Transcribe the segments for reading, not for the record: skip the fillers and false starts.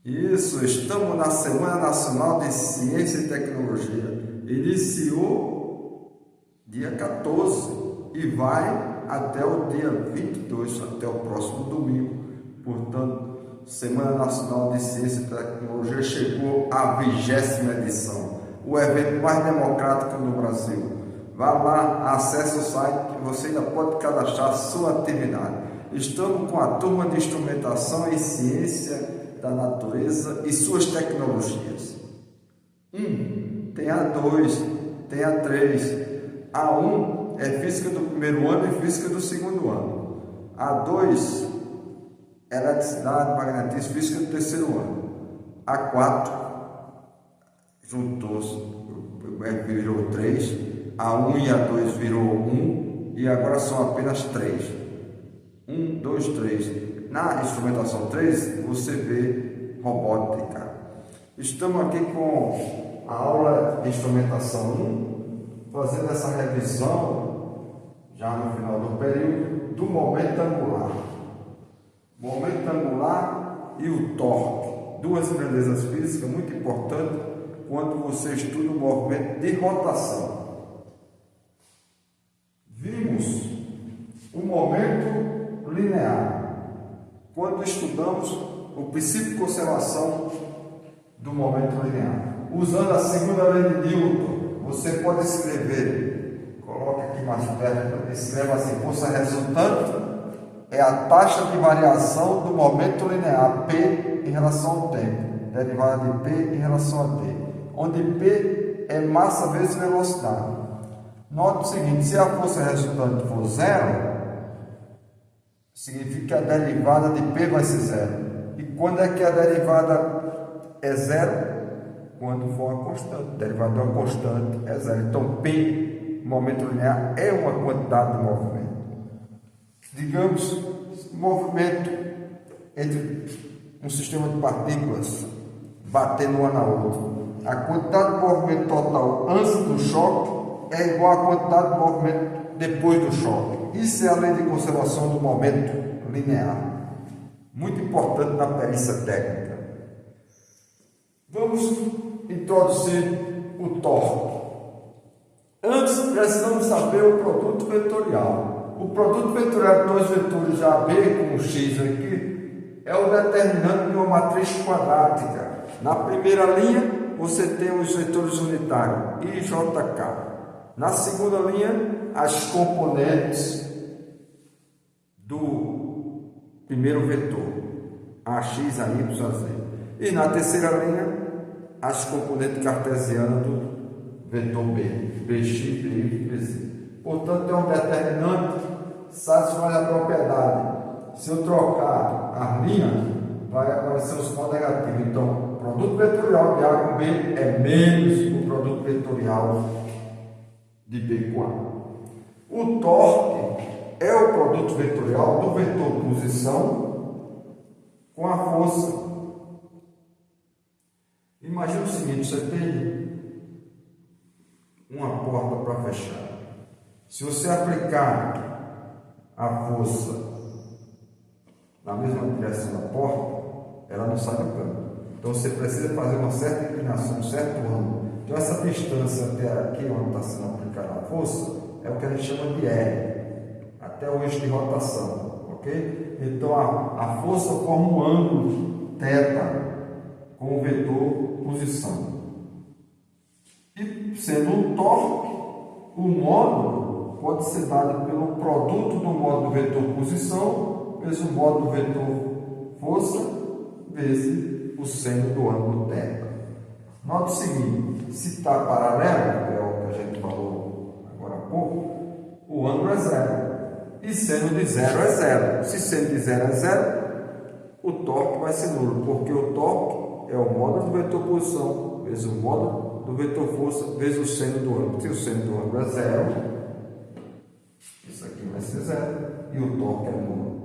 Isso, estamos na Semana Nacional de Ciência e Tecnologia. Iniciou dia 14 e vai até o dia 22, até o próximo domingo. Portanto, Semana Nacional de Ciência e Tecnologia chegou à 20ª edição, o evento mais democrático no Brasil. Vá lá, acesse o site que você ainda pode cadastrar sua atividade. Estamos com a turma de instrumentação e ciência da natureza e suas tecnologias. Tem a 2, tem a 3. A 1 é física do primeiro ano e física do segundo ano. A 2, eletricidade, magnetismo, física do terceiro ano. A 4, juntou-se, virou 3. A 1 e a 2 virou 1 e agora são apenas 3. 1, 2, 3. Na instrumentação 3, você vê robótica. Estamos aqui com a aula de instrumentação 1, fazendo essa revisão, já no final do período, do momento angular. Momento angular e o torque. Duas grandezas físicas muito importantes quando você estuda o movimento de rotação. Vimos o momento linear quando estudamos o princípio de conservação do momento linear. Usando a segunda lei de Newton, você pode escrever, coloque aqui mais perto, escreva assim: força resultante é a taxa de variação do momento linear P em relação ao tempo, derivada de P em relação a T, onde P é massa vezes velocidade. Note o seguinte: se a força resultante for zero, significa que a derivada de P vai ser zero. E quando é que a derivada é zero? Quando for uma constante. A derivada de uma constante é zero. Então, P, momento linear, é uma quantidade de movimento. Digamos, movimento entre um sistema de partículas batendo uma na outra. A quantidade de movimento total antes do choque é igual à quantidade de movimento depois do choque. Isso é a lei de conservação do momento linear. Muito importante na perícia técnica. Vamos introduzir o torque. Antes, precisamos saber o produto vetorial. O produto vetorial de dois vetores AB com o X aqui é o determinante de uma matriz quadrática. Na primeira linha, você tem os vetores unitários, I, J, K. Na segunda linha, as componentes do primeiro vetor, AX, AY, AZ. E na terceira linha, as componentes cartesianas do vetor B, BX, BY, BZ. Portanto, é um determinante satisfaz a propriedade. Se eu trocar a linha, vai aparecer o sinal negativo. Então, o produto vetorial de A com B é menos o produto vetorial de B com A. O torque é o produto vetorial do vetor posição com a força. Imagina o seguinte: você tem uma porta para fechar. Se você aplicar a força na mesma direção da porta, ela não sai do canto. Então você precisa fazer uma certa inclinação, um certo ângulo. Então essa distância até aqui onde está sendo aplicada a força é o que a gente chama de R, até o eixo de rotação, ok? Então a força forma um ângulo θ com o vetor posição. E sendo um torque, o módulo pode ser dado pelo produto do módulo vetor posição vezes o módulo vetor força vezes o seno do ângulo θ. Note o seguinte: se está paralelo, que é o que a gente falou agora há pouco, o ângulo é zero. E seno de zero é zero. Se seno de zero é zero, o torque vai ser nulo, porque o torque é o módulo do vetor posição vezes o módulo do vetor força vezes o seno do ângulo. Se o seno do ângulo é zero, isso aqui vai ser zero e o torque é nulo.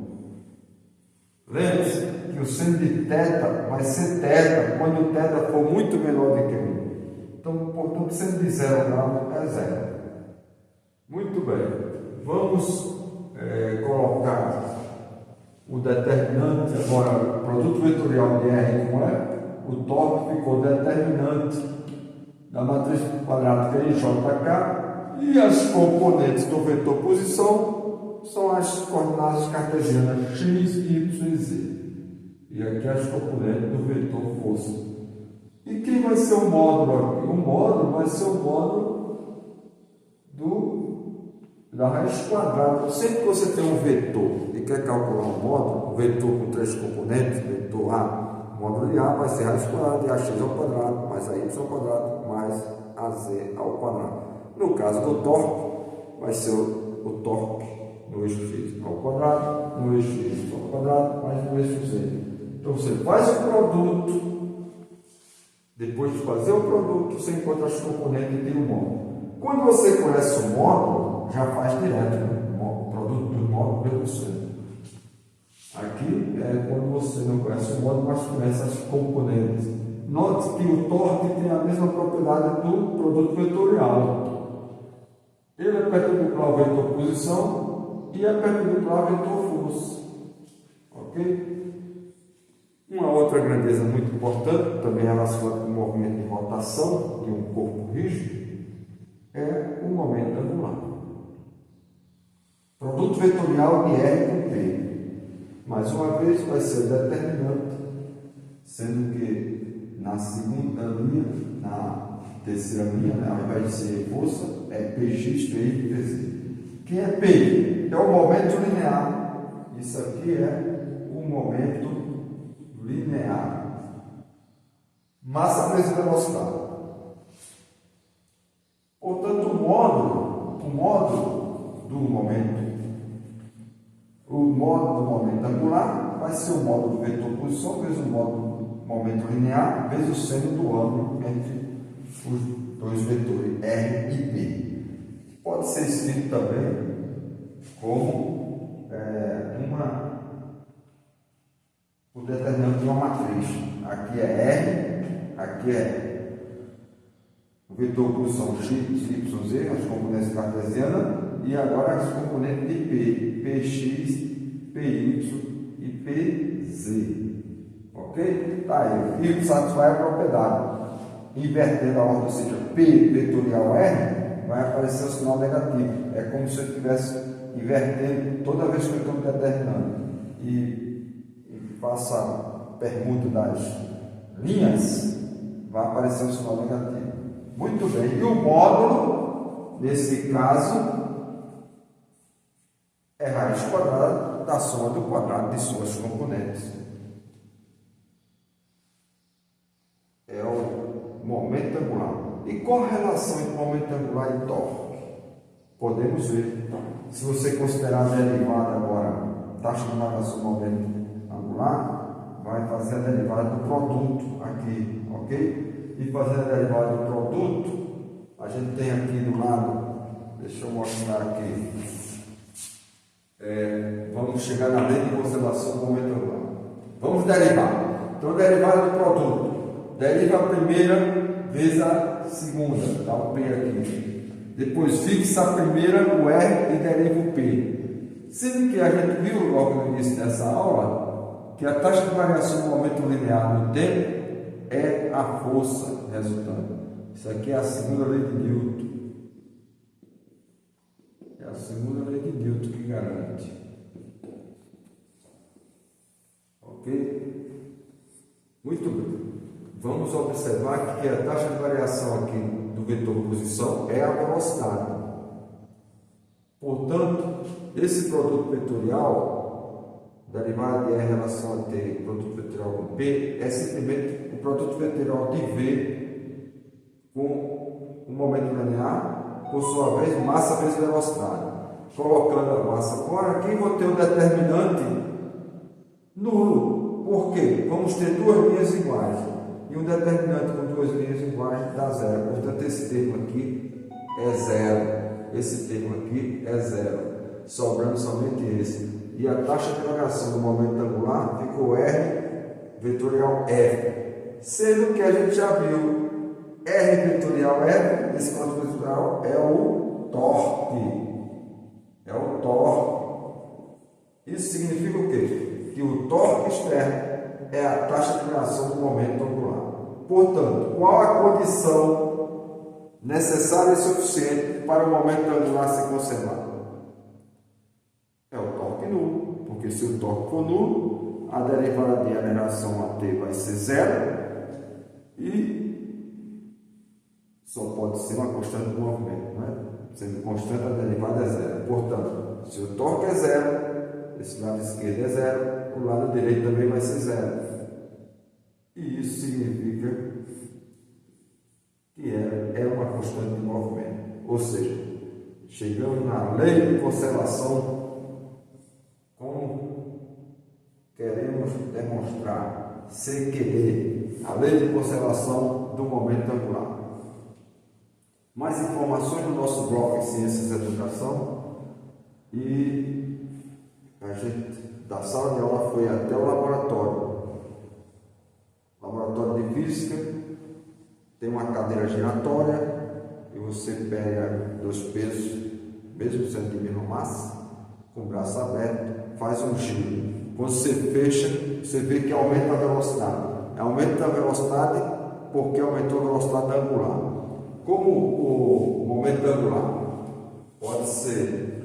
Lembre-se que o seno de θ vai ser θ quando o θ for muito menor do que 1. Então, portanto, seno de 0 grau é zero. Muito bem. Vamos colocar o determinante, agora o produto vetorial de R como é, o torque ficou determinante da matriz quadrática em JK, e as componentes do vetor posição são as coordenadas cartesianas x, y e z. E aqui as componentes do vetor força. E quem vai ser o módulo aqui? O módulo vai ser o módulo da raiz quadrada. Sempre que você tem um vetor e quer calcular um módulo, um vetor com 3 componentes, vetor A, o módulo de A vai ser raiz quadrada de AX ao quadrado, mais AY ao quadrado, mais AZ ao quadrado. No caso do torque, vai ser o torque no eixo x ao quadrado, no eixo y ao quadrado, mais no eixo z. Então você faz o produto, depois de fazer o produto, você encontra as componentes e tem o módulo. Quando você conhece o módulo, já faz direto, né? O produto do módulo vezes o centro. Aqui é quando você não conhece o módulo, mas conhece as componentes. Note que o torque tem a mesma propriedade do produto vetorial. Ele é perpendicular ao vetor posição e é perpendicular ao vetor força. Ok? Uma outra grandeza muito importante, também relacionada com o movimento de rotação de um corpo rígido, é o momento angular. Produto vetorial de R com P. Mais uma vez, vai ser determinante, sendo que na segunda linha, na terceira linha, né, ao invés de ser força, é PX, PY e PZ. Quem é P? É o momento linear. Isso aqui é o momento linear. Massa vezes velocidade. Portanto, o módulo do momento angular vai ser o módulo do vetor posição vezes o módulo do momento linear vezes o seno do ângulo entre os dois vetores R e P. Pode ser escrito também como o determinante de uma matriz. Aqui é R, aqui é o vetor posição x, y, z, as componentes cartesianas, e agora as componentes de P, Px, Py e Pz. Ok? Tá aí. E satisfaz a propriedade. Invertendo a ordem, ou seja, P vetorial R, vai aparecer o sinal negativo. É como se eu estivesse invertendo toda vez que eu estou determinando. E faça a permuta das linhas, vai aparecer um sinal negativo. Muito bem. E o módulo, nesse caso, é raiz quadrada da soma do quadrado de suas componentes. É o momento angular. E qual a relação entre momento angular e torque? Podemos ver. Se você considerar a derivada agora, taxa de variação do momento angular, vai fazer a derivada do produto aqui, ok? E fazendo a derivada do produto, a gente tem aqui do lado, deixa eu mostrar aqui, vamos chegar na lei de conservação do momento angular. Vamos derivar. Então, derivada do produto. Deriva a primeira vezes a segunda, dá o P aqui. Depois fixa a primeira, o R, e deriva o P. Sendo que a gente viu logo no início dessa aula que a taxa de variação do momento linear no tempo é a força resultante. Isso aqui é a segunda lei de Newton. É a segunda lei de Newton que garante. Ok? Muito bem. Vamos observar que a taxa de variação aqui do vetor posição é a velocidade. Portanto, esse produto vetorial, derivada de R em relação a T, produto vetorial com P, é simplesmente o produto vetorial de V com o momento linear, por sua vez, massa vezes velocidade. Colocando a massa fora, aqui vou ter o determinante nulo. Por quê? Vamos ter duas linhas iguais. E um determinante com duas linhas iguais dá zero. Portanto, esse termo aqui é zero. Esse termo aqui é zero. Sobrando somente esse. E a taxa de variação do momento angular ficou R vetorial F. Sendo que a gente já viu R vetorial F, esse produto vetorial é o torque. É o torque. Isso significa o quê? que o torque externo é a taxa de variação do momento angular. Portanto, qual a condição necessária e suficiente para o momento angular ser conservado? É o torque nulo, porque se o torque for nulo, a derivada de aceleração AT vai ser zero e só pode ser uma constante do movimento, né? Sendo constante, a derivada é zero. Portanto, se o torque é zero, esse lado esquerdo é zero, o lado direito também vai ser zero. E isso significa que é uma constante de movimento. Ou seja, chegamos na lei de conservação como queremos demonstrar, sem querer, a lei de conservação do momento angular. Mais informações no nosso bloco de Ciências da Educação e a gente da sala de aula foi até o laboratório. Laboratório de Física, tem uma cadeira giratória e você pega dois pesos, mesmo sendo de mesma massa, com o braço aberto, faz um giro. Quando você fecha, você vê que aumenta a velocidade. Aumenta a velocidade porque aumentou a velocidade angular. Como o momento angular pode ser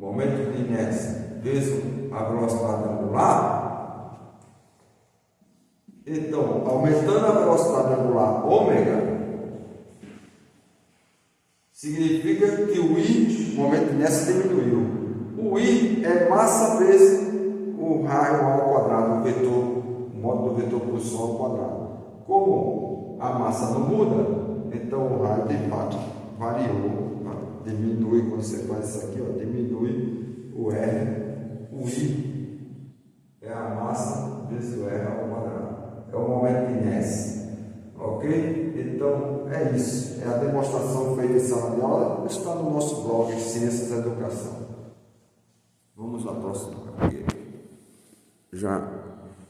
momento de inércia vezes a velocidade angular, então, aumentando a velocidade angular ômega, significa que o I, o momento de inércia, diminuiu. O I é massa vezes o raio ao quadrado, o vetor, o modo do vetor posição ao quadrado. Como a massa não muda, então o raio de fato variou, diminui, quando você faz isso aqui, ó, diminui o R, o I é a massa vezes o R ao quadrado. É o momento de inércia, ok? Então é isso, é a demonstração feita em sala de aula, está no nosso blog Ciências da Educação. Vamos à próxima. Já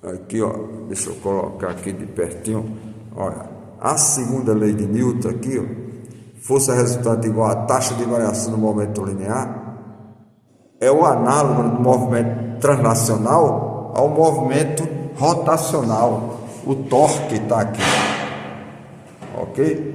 aqui, ó, deixa eu colocar aqui de pertinho. Olha, a segunda lei de Newton aqui, ó, força resultante igual à taxa de variação do momento linear, é o análogo do movimento translacional ao movimento rotacional. O torque está aqui, ok?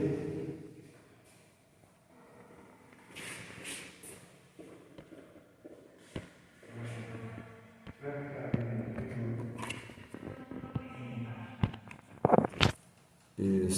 Isso.